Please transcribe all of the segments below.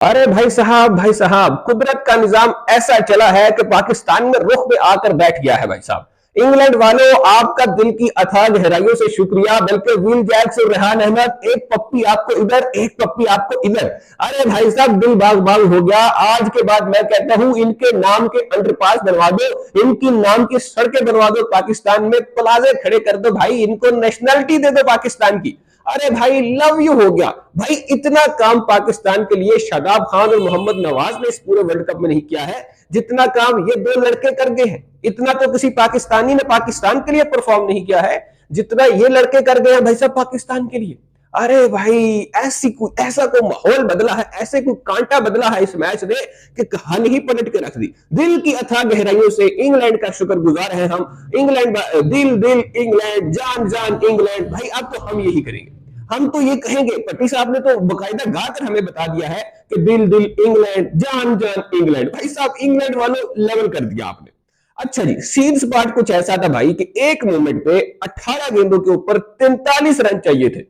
अरे भाई साहब कुदरत का निजाम ऐसा चला है कि पाकिस्तान में रुख पे आकर बैठ गया है भाई साहब। इंग्लैंड वालों, आपका दिल की अथाह गहराइयों से शुक्रिया। बल्कि विल जैक्स और रेहान अहमद, एक पप्पी आपको इधर एक पप्पी आपको इधर। अरे भाई साहब दिल बाग बाग हो गया। आज के बाद मैं कहता हूं इनके नाम के अंडरपास बनवा दो, इनकी नाम की सड़कें बनवा दो, पाकिस्तान में प्लाजे खड़े कर दो भाई, इनको नेशनलिटी दे दो पाकिस्तान की। अरे भाई लव यू हो गया भाई। इतना काम पाकिस्तान के लिए शादाब खान और मोहम्मद नवाज ने इस पूरे वर्ल्ड कप में नहीं किया है जितना काम ये दो लड़के कर गए हैं। इतना तो किसी पाकिस्तानी ने पाकिस्तान के लिए परफॉर्म नहीं किया है जितना ये लड़के कर गए हैं भाई साहब पाकिस्तान के लिए। अरे भाई ऐसा कोई माहौल बदला है, ऐसे कोई कांटा बदला है इस मैच ने कि कहानी ही पलट के रख दी। दिल की अथाह गहराइयों से इंग्लैंड का शुक्रगुजार है हम। इंग्लैंड दिल दिल इंग्लैंड, जान जान इंग्लैंड। भाई अब तो हम यही करेंगे, हम तो ये कहेंगे। पट्टी साहब ने तो बकायदा गाकर हमें बता दिया है कि दिल दिल इंग्लैंड, जान जान इंग्लैंड। भाई साहब इंग्लैंड वालों लेवल कर दिया आपने। अच्छा जी, सीन्स पार्ट कुछ ऐसा था भाई कि एक मोमेंट पे 18 गेंदों के ऊपर 43 रन चाहिए थे।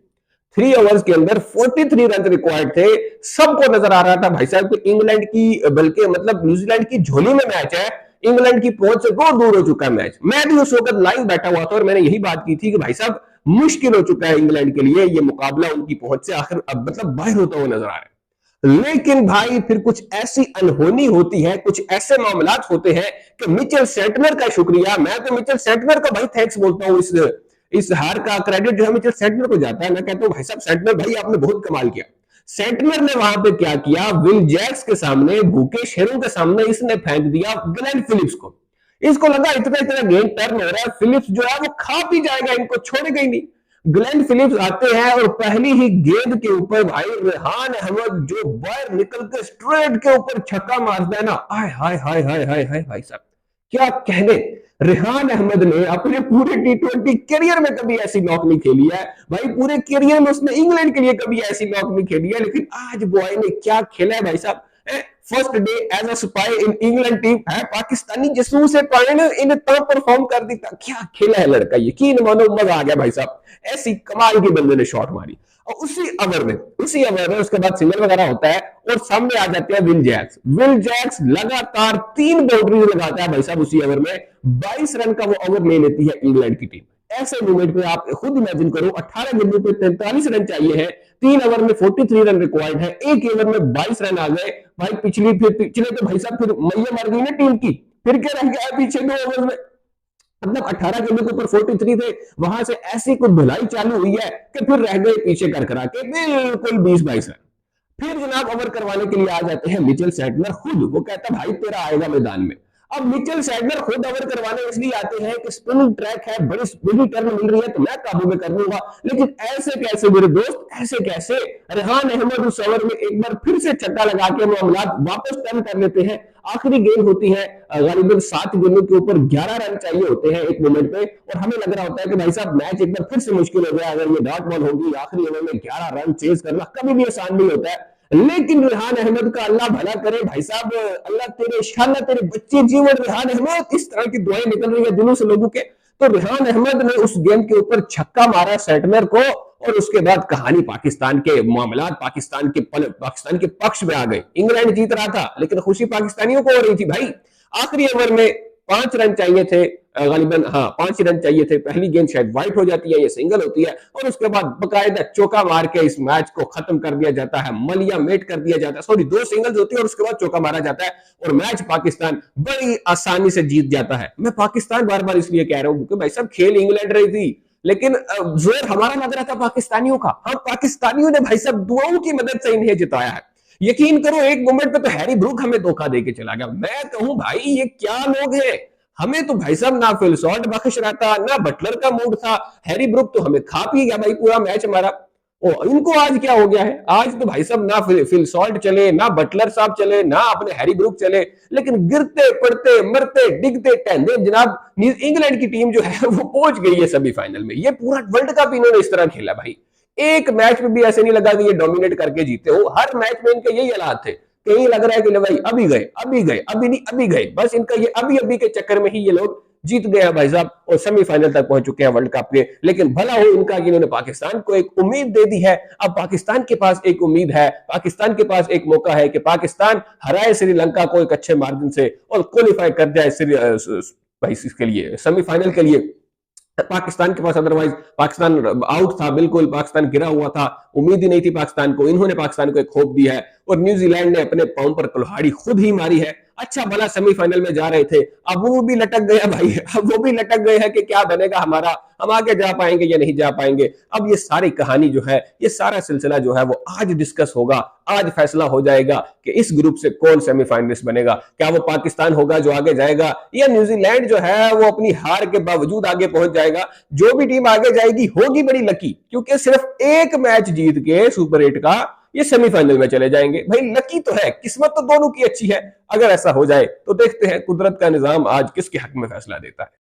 3 ओवर्स के अंदर 43 रन रिक्वायर्ड थे। सबको नजर आ रहा था भाई साहब कि इंग्लैंड की, बल्कि मतलब न्यूजीलैंड की झोली में मैच है। इंग्लैंड की पहुंच से बहुत दूर हो चुका है मैच। मैं भी उस वक्त लाइव बैठा हुआ था और मैंने यही बात की थी कि भाई साहब मुश्किल हो चुका है इंग्लैंड के लिए ये मुकाबला, उनकी पहुंच से आखिर अब मतलब बाहर होता हुआ नजर आ रहा है। लेकिन भाई फिर कुछ ऐसी अनहोनी होती है, कुछ ऐसे मामलात होते हैं कि मिचेल सेंटनर का शुक्रिया। मैं तो मिचेल सेंटनर का भाई थैंक्स बोलता हूँ। इस हार का क्रेडिट जो है मिचेल सेंटनर को जाता है। मैं कहता हूँ भाई साहब सेंटनर भाई आपने बहुत कमाल किया। सेंटनर ने वहां पे क्या किया, विल जैक्स के सामने, भूखे शेरों के सामने इसने फेंक दिया ग्लेन फिलिप्स को। इसको लगा इतना इतना गेंद टर्न हो रहा है, फिलिप्स जो है वो खा पी जाएगा, इनको छोड़ेगा ही नहीं। ग्लेन फिलिप्स आते हैं और पहली ही गेंद के ऊपर भाई रेहान अहमद जो बाहर निकल के स्ट्रेट के ऊपर छक्का मारता है ना, आय हाय हाय हाय हाय हाय भाई साहब क्या कहने। रेहान अहमद ने अपने पूरे T20 करियर में कभी ऐसी नॉक नहीं खेली है भाई। पूरे करियर में उसने इंग्लैंड के लिए कभी ऐसी नॉक नहीं खेली है, लेकिन आज बॉय ने क्या खेला है भाई साहब। First day as a spy in England team है, पाकिस्तानी जासूस है, इन्हें तब परफॉर्म कर दी। क्या खेला है लड़का, यकीन मानो मजा आ गया भाई साहब। ऐसी कमाल की बंदे ने शॉट मारी। और उसी ओवर में उसके बाद सिंगल वगैरह होता है और सामने आ जाते हैं विल जैक्स लगातार 3 बाउंड्रीज लगाता है भाई साहब उसी ओवर में। 22 रन का वो ओवर ले लेती है इंग्लैंड की टीम। ऐसे मोमेंट पे आप खुद इमेजिन करो, 18 गेंदों पे 43 रन चाहिए है, 3 ओवर में 43 रन रिक्वायर्ड है, एक ओवर में 22 रन आ गए भाई। पिछले तो भाई साहब फिर मैया मर गई ना टीम की। फिर क्या रह गया पीछे 2 ओवर में, मतलब 18 गेंदों के ऊपर 43 थे। वहां से ऐसी कुछ धुलाई चालू हुई है कि फिर रह गए पीछे कर करा के बिल्कुल 20-22 रन। फिर जनाब ओवर करवाने के लिए आ जाते हैं मिचेल सेंटनर खुद। वो कहता भाई तेरा आएगा मैदान में। अब मिचेल सेंटनर खुद ओवर करवाने इसलिए आते हैं कि स्पिनिंग ट्रैक है, बड़ी बड़ी टर्न मिल रही है तो मैं काबू में कर लूंगा। लेकिन ऐसे कैसे मेरे दोस्त, ऐसे कैसे। रेहान अहमद उस ओवर में एक बार फिर से छक्का लगा के मामला वापस टर्न कर लेते हैं। आखिरी गेंद होती है, गालिबन 7 गेंदों के ऊपर 11 रन चाहिए होते हैं एक मोमेंट पे, और हमें लग रहा होता है कि भाई साहब मैच एक बार फिर से मुश्किल हो गया। अगर ये डॉट बॉल होगी, आखिरी ओवर में 11 रन चेज करना कभी भी आसान नहीं होता है। लेकिन रेहान अहमद का अल्लाह भला करे भाई साहब, अल्लाह तेरे इंशाल्लाह तेरे बच्चे जीवन। रेहान अहमद इस तरह की दुआएं निकल रही है दिलों से लोगों के। तो रेहान अहमद ने उस गेंद के ऊपर छक्का मारा सेंटनर को, और उसके बाद कहानी पाकिस्तान के मामलात पाकिस्तान के पक्ष में आ गए। इंग्लैंड जीत रहा था लेकिन खुशी पाकिस्तानियों को हो रही थी भाई। आखिरी ओवर में 5 रन चाहिए थे, गालिबन हाँ 5 ही रन चाहिए थे। पहली गेंद शायद वाइट हो जाती है, ये सिंगल होती है, और उसके बाद बकायदा चौका मार के इस मैच को खत्म कर दिया जाता है, मलिया मेट कर दिया जाता है। सॉरी 2 सिंगल्स होती है और उसके बाद चौका मारा जाता है और मैच पाकिस्तान बड़ी आसानी से जीत जाता है। मैं पाकिस्तान बार बार इसलिए कह रहा हूं क्योंकि भाई साहब खेल इंग्लैंड रही थी, लेकिन जोर हमारा लग रहा था पाकिस्तानियों का। हम पाकिस्तानियों ने भाई साहब दुआओं की मदद से इन्हें जिताया है। यकीन करो एक मोमेंट पे तो हैरी ब्रूक हमें धोखा देके चला गया। मैं कहूं भाई ये क्या लोग हैं। हमें तो भाई साहब ना फिल सॉल्ट बख्श रहा था, ना बटलर का मूड था। हैरी ब्रूक तो हमें खा पी गया भाई पूरा मैच हमारा। ओ इनको आज क्या हो गया है, आज तो भाई साहब ना फिल सॉल्ट चले, ना बटलर साहब चले, ना अपने हैरी ब्रूक चले, लेकिन गिरते पड़ते मरते डिगते टहते जनाब इंग्लैंड की टीम जो है वो पहुंच गई है सेमीफाइनल में। ये पूरा वर्ल्ड कप इन्होंने इस तरह खेला भाई। एक मैच में भी ऐसे नहीं लगा कि ये डोमिनेट करके जीते हो। हर मैच में इनके यही हालात थे, कहीं लग रहा है कि भाई अभी गए अभी गए, अभी नहीं अभी गए, बस इनका ये अभी अभी के चक्कर में ही ये लोग जीत गए हैं भाई साहब और सेमीफाइनल तक पहुंच चुके हैं वर्ल्ड कप के। लेकिन भला हो इनका कि इन्होंने पाकिस्तान को एक उम्मीद दे दी है। अब पाकिस्तान के पास एक उम्मीद है, पाकिस्तान के पास एक मौका है कि पाकिस्तान हराए श्रीलंका को एक अच्छे मार्जिन से और क्वालिफाई कर जाए भाई इसके लिए सेमीफाइनल के लिए। पाकिस्तान के पास अदरवाइज पाकिस्तान आउट था, बिल्कुल पाकिस्तान गिरा हुआ था, उम्मीद ही नहीं थी पाकिस्तान को। इन्होंने पाकिस्तान को एक होप दिया है और न्यूजीलैंड ने अपने पांव पर कुल्हाड़ी खुद ही मारी है। अच्छा भला सेमीफाइनल में जा रहे थे, अब वो भी लटक गए भाई, अब वो भी लटक गए हैं कि क्या बनेगा हमारा, हम आगे जा पाएंगे या नहीं जा पाएंगे। अब ये सारी कहानी जो है, ये सारा सिलसिला जो है वो आज डिस्कस होगा, आज फैसला हो जाएगा कि इस ग्रुप से कौन सेमीफाइनलिस्ट बनेगा। क्या वो पाकिस्तान होगा जो आगे जाएगा या न्यूजीलैंड जो है वो अपनी हार के बावजूद आगे पहुंच जाएगा। जो भी टीम आगे जाएगी होगी बड़ी लकी, क्योंकि सिर्फ एक मैच जीत के सुपर 8 का ये सेमीफाइनल में चले जाएंगे। भाई लकी तो है, किस्मत तो दोनों की अच्छी है। अगर ऐसा हो जाए तो देखते हैं कुदरत का निजाम आज किसके हक में फैसला देता है।